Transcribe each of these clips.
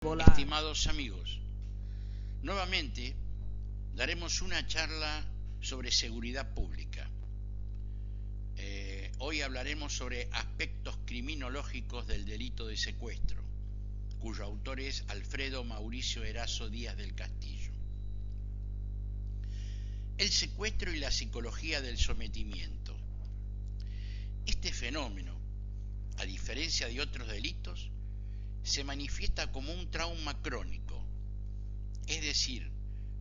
Hola. Estimados amigos, nuevamente daremos una charla sobre seguridad pública. Hoy hablaremos sobre aspectos criminológicos del delito de secuestro, cuyo autor es Alfredo Mauricio Erazo Díaz del Castillo. El secuestro y la psicología del sometimiento. Este fenómeno, a diferencia de otros delitos, se manifiesta como un trauma crónico, es decir,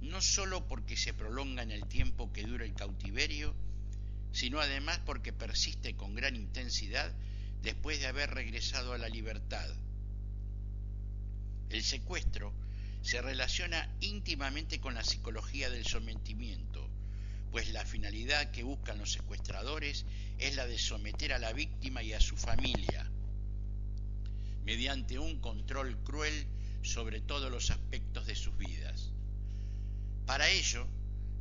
no solo porque se prolonga en el tiempo que dura el cautiverio, sino además porque persiste con gran intensidad después de haber regresado a la libertad. El secuestro se relaciona íntimamente con la psicología del sometimiento, pues la finalidad que buscan los secuestradores es la de someter a la víctima y a su familia, mediante un control cruel sobre todos los aspectos de sus vidas. Para ello,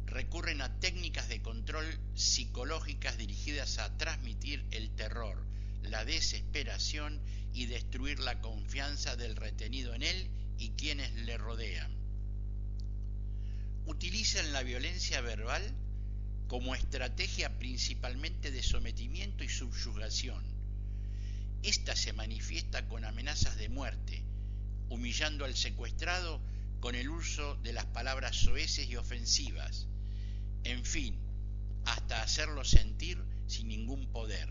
recurren a técnicas de control psicológicas dirigidas a transmitir el terror, la desesperación y destruir la confianza del retenido en él y quienes le rodean. Utilizan la violencia verbal como estrategia principalmente de sometimiento y subyugación. Esta se manifiesta con amenazas de muerte, humillando al secuestrado con el uso de las palabras soeces y ofensivas, en fin, hasta hacerlo sentir sin ningún poder.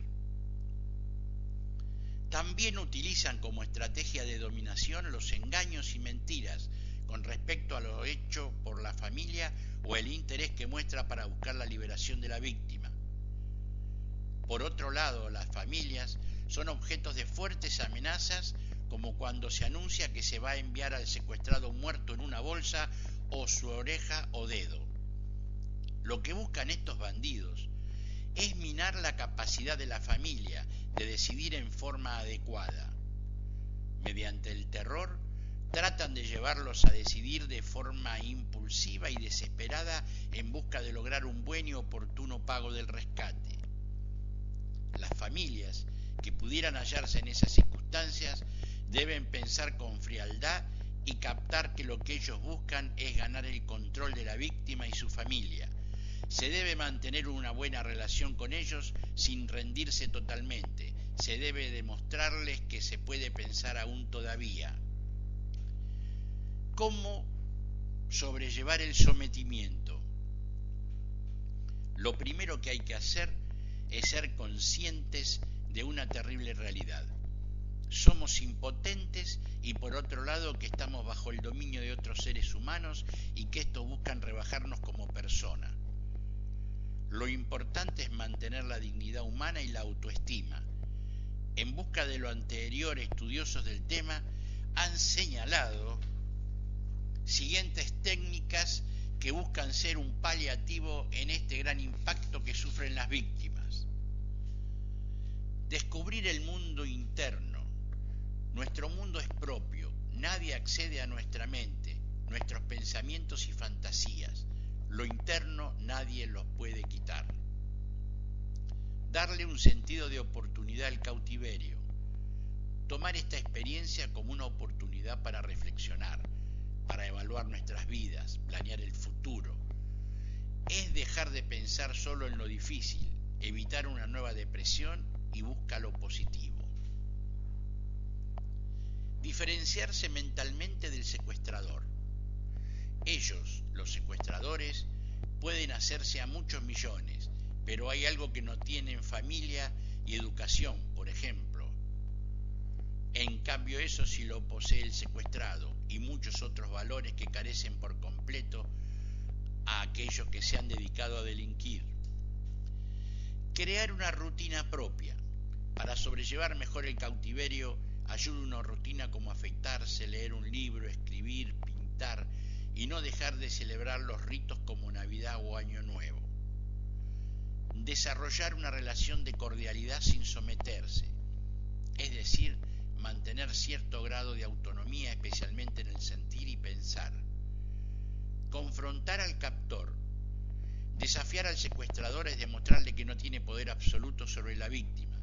También utilizan como estrategia de dominación los engaños y mentiras con respecto a lo hecho por la familia o el interés que muestra para buscar la liberación de la víctima. Por otro lado, las familias son objetos de fuertes amenazas, como cuando se anuncia que se va a enviar al secuestrado muerto en una bolsa o su oreja o dedo. Lo que buscan estos bandidos es minar la capacidad de la familia de decidir en forma adecuada. Mediante el terror, tratan de llevarlos a decidir de forma impulsiva y desesperada en busca de lograr un buen y oportuno pago del rescate. Las familias que pudieran hallarse en esas circunstancias deben pensar con frialdad y captar que lo que ellos buscan es ganar el control de la víctima y su familia. Se debe mantener una buena relación con ellos sin rendirse totalmente. Se debe demostrarles que se puede pensar aún todavía. ¿Cómo sobrellevar el sometimiento? Lo primero que hay que hacer es ser conscientes de una terrible realidad. Somos impotentes y por otro lado que estamos bajo el dominio de otros seres humanos y que estos buscan rebajarnos como persona. Lo importante es mantener la dignidad humana y la autoestima. En busca de lo anterior, estudiosos del tema han señalado siguientes técnicas que buscan ser un paliativo en este gran impacto que sufren las víctimas. Descubrir el mundo interno. Nuestro mundo es propio, nadie accede a nuestra mente, nuestros pensamientos y fantasías. Lo interno nadie los puede quitar. Darle un sentido de oportunidad al cautiverio. Tomar esta experiencia como una oportunidad para reflexionar, para evaluar nuestras vidas, planear el futuro. Es dejar de pensar solo en lo difícil, evitar una nueva depresión y busca lo positivo. Diferenciarse mentalmente del secuestrador. Ellos, los secuestradores, pueden hacerse a muchos millones, pero hay algo que no tienen: familia y educación, por ejemplo. En cambio, eso sí lo posee el secuestrado y muchos otros valores que carecen por completo a aquellos que se han dedicado a delinquir. Crear una rutina propia. Para sobrellevar mejor el cautiverio, ayuda una rutina como afeitarse, leer un libro, escribir, pintar y no dejar de celebrar los ritos como Navidad o Año Nuevo. Desarrollar una relación de cordialidad sin someterse, es decir, mantener cierto grado de autonomía, especialmente en el sentir y pensar. Confrontar al captor. Desafiar al secuestrador es demostrarle que no tiene poder absoluto sobre la víctima,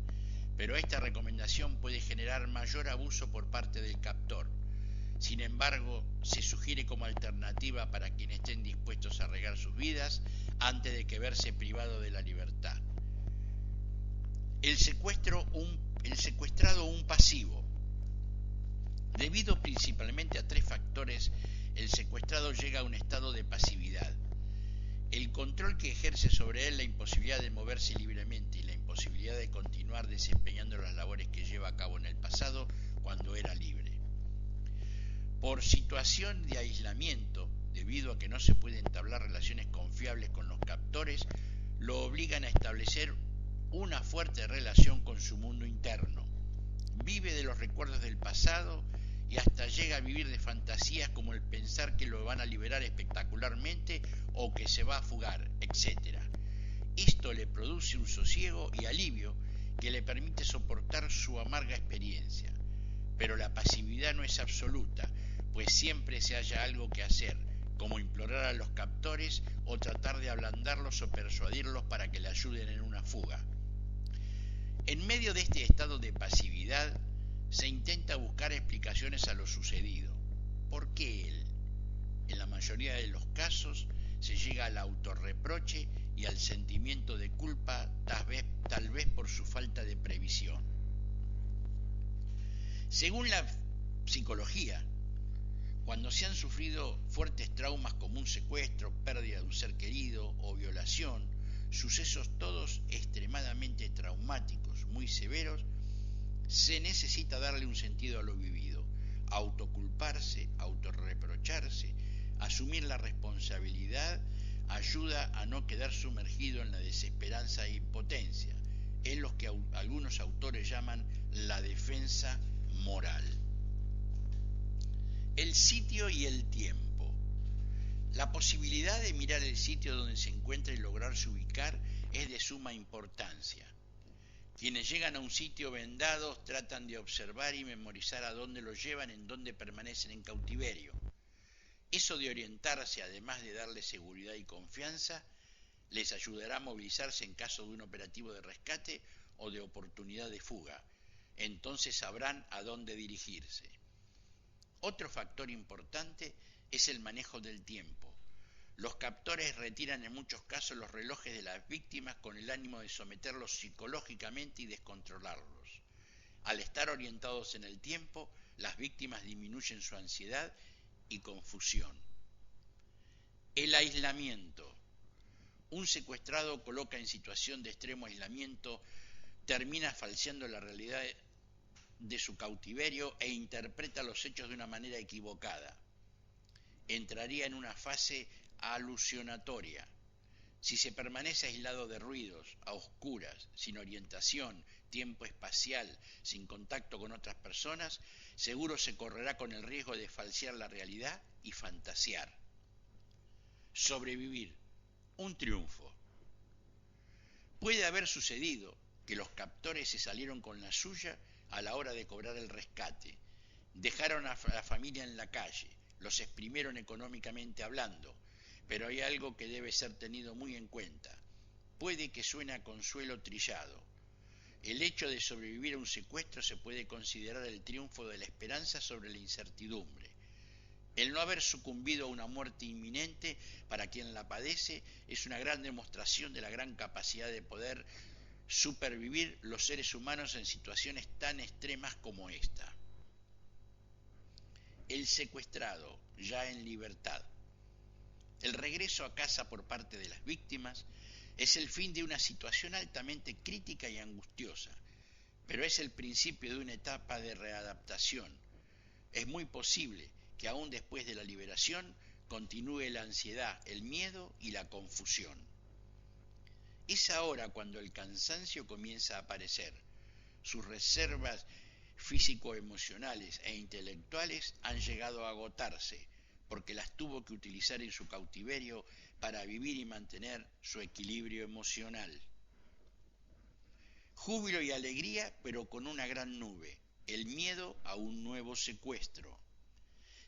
pero esta recomendación puede generar mayor abuso por parte del captor. Sin embargo, se sugiere como alternativa para quienes estén dispuestos a arriesgar sus vidas antes de que verse privado de la libertad. El secuestrado un pasivo. Debido principalmente a 3 factores, el secuestrado llega a un estado de pasividad. El control que ejerce sobre él la imposibilidad de moverse libremente y la imposibilidad de continuar desempeñando las labores que lleva a cabo en el pasado cuando era libre. Por situación de aislamiento, debido a que no se puede entablar relaciones confiables con los captores, lo obligan a establecer una fuerte relación con su mundo interno. Vive de los recuerdos del pasado y hasta llega a vivir de fantasías como el pensar que lo van a liberar espectacularmente o que se va a fugar, etc. Esto le produce un sosiego y alivio que le permite soportar su amarga experiencia. Pero la pasividad no es absoluta, pues siempre se halla algo que hacer, como implorar a los captores o tratar de ablandarlos o persuadirlos para que le ayuden en una fuga. En medio de este estado de pasividad, se intenta buscar explicaciones a lo sucedido. ¿Por qué él? En la mayoría de los casos, se llega al autorreproche y al sentimiento de culpa, tal vez por su falta de previsión. Según la psicología, cuando se han sufrido fuertes traumas como un secuestro, pérdida de un ser querido o violación, sucesos todos extremadamente traumáticos, muy severos, se necesita darle un sentido a lo vivido, autoculparse, autorreprocharse, asumir la responsabilidad ayuda a no quedar sumergido en la desesperanza e impotencia. Es lo que algunos autores llaman la defensa moral. El sitio y el tiempo. La posibilidad de mirar el sitio donde se encuentra y lograrse ubicar es de suma importancia. Quienes llegan a un sitio vendados tratan de observar y memorizar a dónde los llevan, en dónde permanecen en cautiverio. Eso de orientarse, además de darles seguridad y confianza, les ayudará a movilizarse en caso de un operativo de rescate o de oportunidad de fuga. Entonces sabrán a dónde dirigirse. Otro factor importante es el manejo del tiempo. Los captores retiran en muchos casos los relojes de las víctimas con el ánimo de someterlos psicológicamente y descontrolarlos. Al estar orientados en el tiempo, las víctimas disminuyen su ansiedad y confusión. El aislamiento. Un secuestrado coloca en situación de extremo aislamiento, termina falseando la realidad de su cautiverio e interpreta los hechos de una manera equivocada. Entraría en una fase alucinatoria. Si se permanece aislado de ruidos, a oscuras, sin orientación, tiempo espacial, sin contacto con otras personas, seguro se correrá con el riesgo de falsear la realidad y fantasear. Sobrevivir. Un triunfo. Puede haber sucedido que los captores se salieron con la suya a la hora de cobrar el rescate. Dejaron a la familia en la calle, los exprimieron económicamente hablando, pero hay algo que debe ser tenido muy en cuenta. Puede que suene a consuelo trillado. El hecho de sobrevivir a un secuestro se puede considerar el triunfo de la esperanza sobre la incertidumbre. El no haber sucumbido a una muerte inminente para quien la padece es una gran demostración de la gran capacidad de poder supervivir los seres humanos en situaciones tan extremas como esta. El secuestrado, ya en libertad. El regreso a casa por parte de las víctimas es el fin de una situación altamente crítica y angustiosa, pero es el principio de una etapa de readaptación. Es muy posible que aún después de la liberación continúe la ansiedad, el miedo y la confusión. Es ahora cuando el cansancio comienza a aparecer. Sus reservas físico-emocionales e intelectuales han llegado a agotarse, porque las tuvo que utilizar en su cautiverio para vivir y mantener su equilibrio emocional. Júbilo y alegría, pero con una gran nube, el miedo a un nuevo secuestro.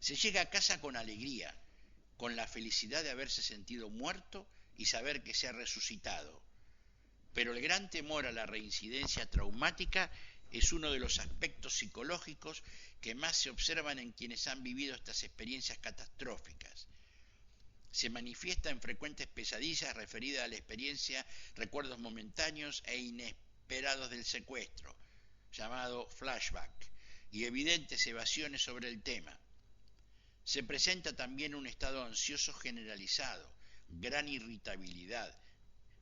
Se llega a casa con alegría, con la felicidad de haberse sentido muerto y saber que se ha resucitado. Pero el gran temor a la reincidencia traumática Es uno de los aspectos psicológicos que más se observan en quienes han vivido estas experiencias catastróficas. Se manifiesta en frecuentes pesadillas referidas a la experiencia, recuerdos momentáneos e inesperados del secuestro, llamado flashback, y evidentes evasiones sobre el tema. Se presenta también un estado ansioso generalizado, gran irritabilidad,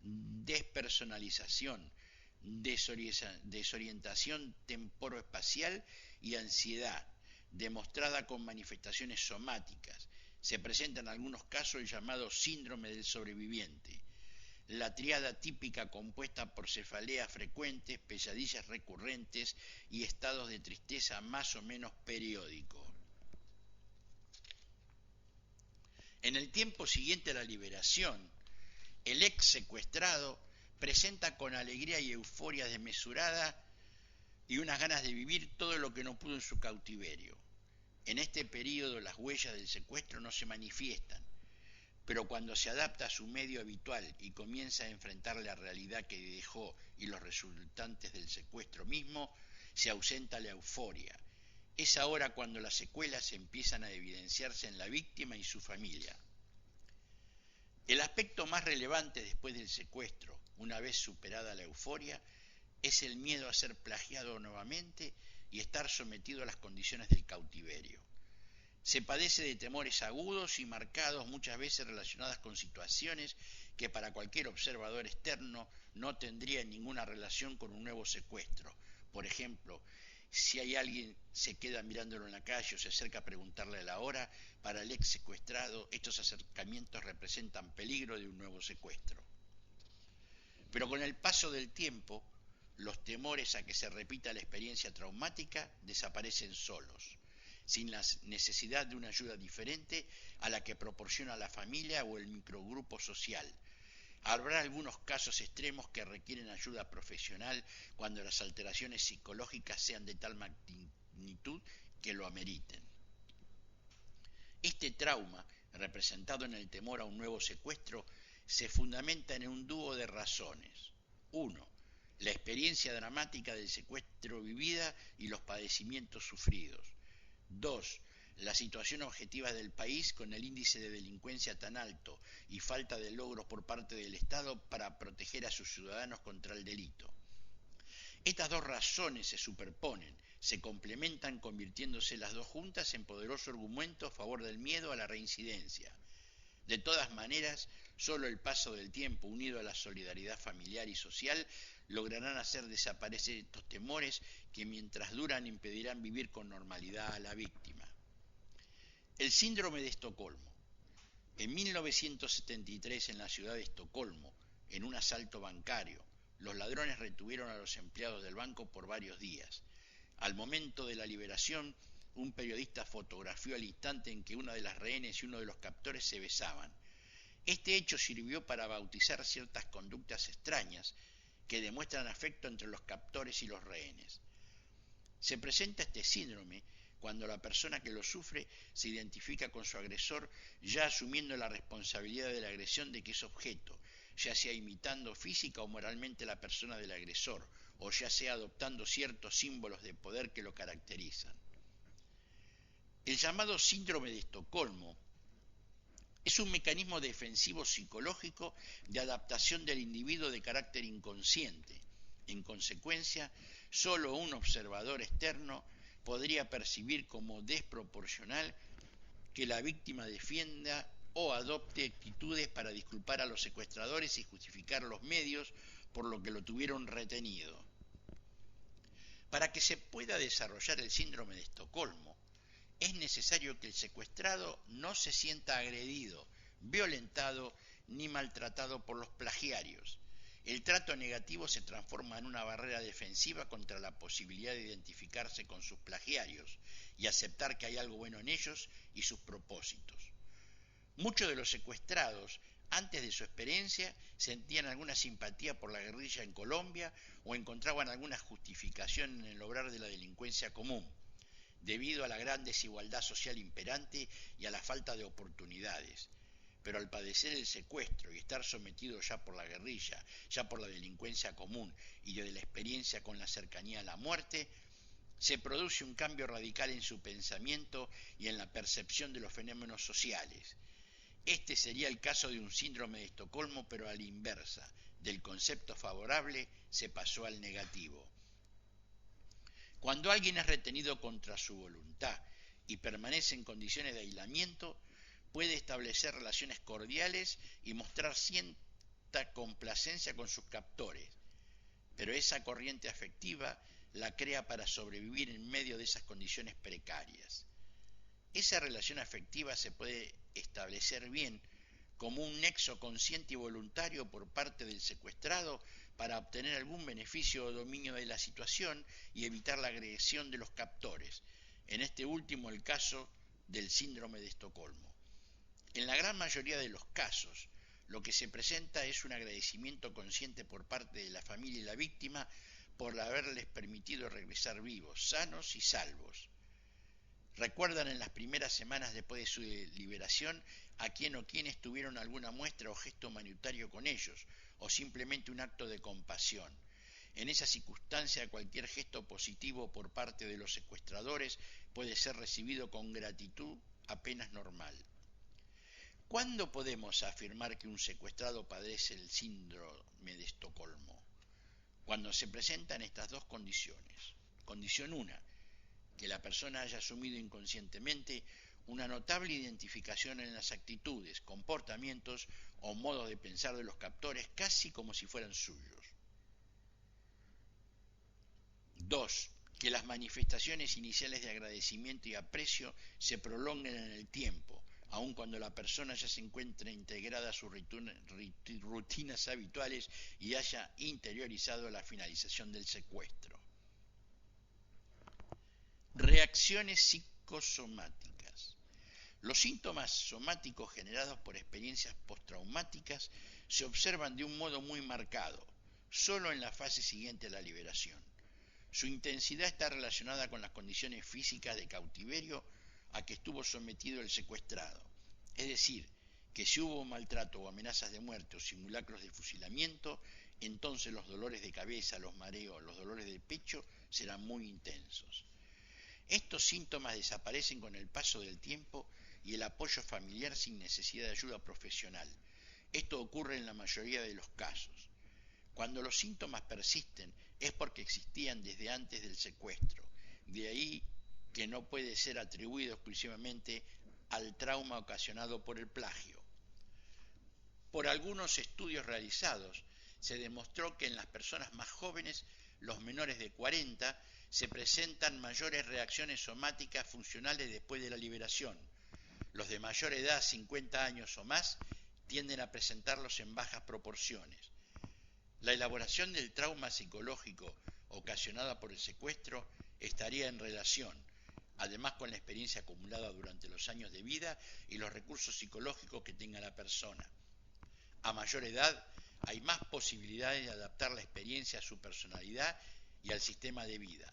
despersonalización, desorientación temporoespacial y ansiedad, demostrada con manifestaciones somáticas. Se presenta en algunos casos el llamado síndrome del sobreviviente, la tríada típica compuesta por cefaleas frecuentes, pesadillas recurrentes y estados de tristeza más o menos periódicos. En el tiempo siguiente a la liberación, el ex secuestrado presenta con alegría y euforia desmesurada y unas ganas de vivir todo lo que no pudo en su cautiverio. En este periodo las huellas del secuestro no se manifiestan, pero cuando se adapta a su medio habitual y comienza a enfrentar la realidad que dejó y los resultantes del secuestro mismo, se ausenta la euforia. Es ahora cuando las secuelas empiezan a evidenciarse en la víctima y su familia. El aspecto más relevante después del secuestro, una vez superada la euforia, es el miedo a ser plagiado nuevamente y estar sometido a las condiciones del cautiverio. Se padece de temores agudos y marcados, muchas veces relacionadas con situaciones que para cualquier observador externo no tendrían ninguna relación con un nuevo secuestro. Por ejemplo, si hay alguien se queda mirándolo en la calle o se acerca a preguntarle la hora, para el ex secuestrado estos acercamientos representan peligro de un nuevo secuestro. Pero con el paso del tiempo, los temores a que se repita la experiencia traumática desaparecen solos, sin la necesidad de una ayuda diferente a la que proporciona la familia o el microgrupo social. Habrá algunos casos extremos que requieren ayuda profesional cuando las alteraciones psicológicas sean de tal magnitud que lo ameriten. Este trauma, representado en el temor a un nuevo secuestro, se fundamenta en un dúo de razones. 1. La experiencia dramática del secuestro vivida y los padecimientos sufridos. 2. La situación objetiva del país con el índice de delincuencia tan alto y falta de logros por parte del Estado para proteger a sus ciudadanos contra el delito. Estas dos razones se superponen, se complementan convirtiéndose las dos juntas en poderoso argumento a favor del miedo a la reincidencia. De todas maneras, solo el paso del tiempo unido a la solidaridad familiar y social lograrán hacer desaparecer estos temores que mientras duran impedirán vivir con normalidad a la víctima. El síndrome de Estocolmo. En 1973 en la ciudad de Estocolmo, en un asalto bancario, los ladrones retuvieron a los empleados del banco por varios días. Al momento de la liberación, un periodista fotografió el instante en que una de las rehenes y uno de los captores se besaban. Este hecho sirvió para bautizar ciertas conductas extrañas que demuestran afecto entre los captores y los rehenes. Se presenta este síndrome cuando la persona que lo sufre se identifica con su agresor ya asumiendo la responsabilidad de la agresión de que es objeto, ya sea imitando física o moralmente la persona del agresor, o ya sea adoptando ciertos símbolos de poder que lo caracterizan. El llamado síndrome de Estocolmo es un mecanismo defensivo psicológico de adaptación del individuo de carácter inconsciente. En consecuencia, solo un observador externo podría percibir como desproporcional que la víctima defienda o adopte actitudes para disculpar a los secuestradores y justificar los medios por lo que lo tuvieron retenido. Para que se pueda desarrollar el síndrome de Estocolmo, es necesario que el secuestrado no se sienta agredido, violentado ni maltratado por los plagiarios. El trato negativo se transforma en una barrera defensiva contra la posibilidad de identificarse con sus plagiarios y aceptar que hay algo bueno en ellos y sus propósitos. Muchos de los secuestrados, antes de su experiencia, sentían alguna simpatía por la guerrilla en Colombia o encontraban alguna justificación en el obrar de la delincuencia común, debido a la gran desigualdad social imperante y a la falta de oportunidades. pero al padecer el secuestro y estar sometido ya por la guerrilla, ya por la delincuencia común y de la experiencia con la cercanía a la muerte, se produce un cambio radical en su pensamiento y en la percepción de los fenómenos sociales. Este sería el caso de un síndrome de Estocolmo, pero a la inversa. Del concepto favorable se pasó al negativo. Cuando alguien es retenido contra su voluntad y permanece en condiciones de aislamiento, puede establecer relaciones cordiales y mostrar cierta complacencia con sus captores, pero esa corriente afectiva la crea para sobrevivir en medio de esas condiciones precarias. Esa relación afectiva se puede establecer bien como un nexo consciente y voluntario por parte del secuestrado para obtener algún beneficio o dominio de la situación y evitar la agresión de los captores, en este último el caso del síndrome de Estocolmo. En la gran mayoría de los casos, lo que se presenta es un agradecimiento consciente por parte de la familia y la víctima por haberles permitido regresar vivos, sanos y salvos. ¿Recuerdan en las primeras semanas después de su liberación a quién o quiénes tuvieron alguna muestra o gesto humanitario con ellos, o simplemente un acto de compasión? En esa circunstancia, cualquier gesto positivo por parte de los secuestradores puede ser recibido con gratitud apenas normal. ¿Cuándo podemos afirmar que un secuestrado padece el síndrome de Estocolmo? Cuando se presentan estas dos condiciones. Condición 1, que la persona haya asumido inconscientemente una notable identificación en las actitudes, comportamientos o modos de pensar de los captores, casi como si fueran suyos. 2. Que las manifestaciones iniciales de agradecimiento y aprecio se prolonguen en el tiempo, aun cuando la persona ya se encuentre integrada a sus rutinas habituales y haya interiorizado la finalización del secuestro. Reacciones psicosomáticas. Los síntomas somáticos generados por experiencias postraumáticas se observan de un modo muy marcado, solo en la fase siguiente a la liberación. Su intensidad está relacionada con las condiciones físicas de cautiverio a que estuvo sometido el secuestrado. Es decir, que si hubo maltrato o amenazas de muerte o simulacros de fusilamiento, entonces los dolores de cabeza, los mareos, los dolores de pecho serán muy intensos. Estos síntomas desaparecen con el paso del tiempo y el apoyo familiar sin necesidad de ayuda profesional. Esto ocurre en la mayoría de los casos. Cuando los síntomas persisten es porque existían desde antes del secuestro, de ahí que no puede ser atribuido exclusivamente al trauma ocasionado por el plagio. Por algunos estudios realizados, se demostró que en las personas más jóvenes, los menores de 40, se presentan mayores reacciones somáticas funcionales después de la liberación. Los de mayor edad, 50 años o más, tienden a presentarlos en bajas proporciones. La elaboración del trauma psicológico ocasionada por el secuestro estaría en relación, además con la experiencia acumulada durante los años de vida y los recursos psicológicos que tenga la persona. A mayor edad, hay más posibilidades de adaptar la experiencia a su personalidad y al sistema de vida.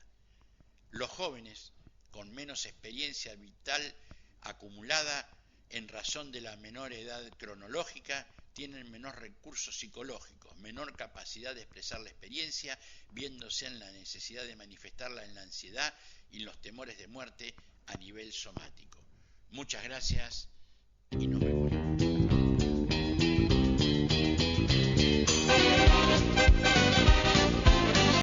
Los jóvenes, con menos experiencia vital acumulada en razón de la menor edad cronológica, tienen menor recursos psicológicos, menor capacidad de expresar la experiencia, viéndose en la necesidad de manifestarla en la ansiedad y en los temores de muerte a nivel somático. Muchas gracias y nos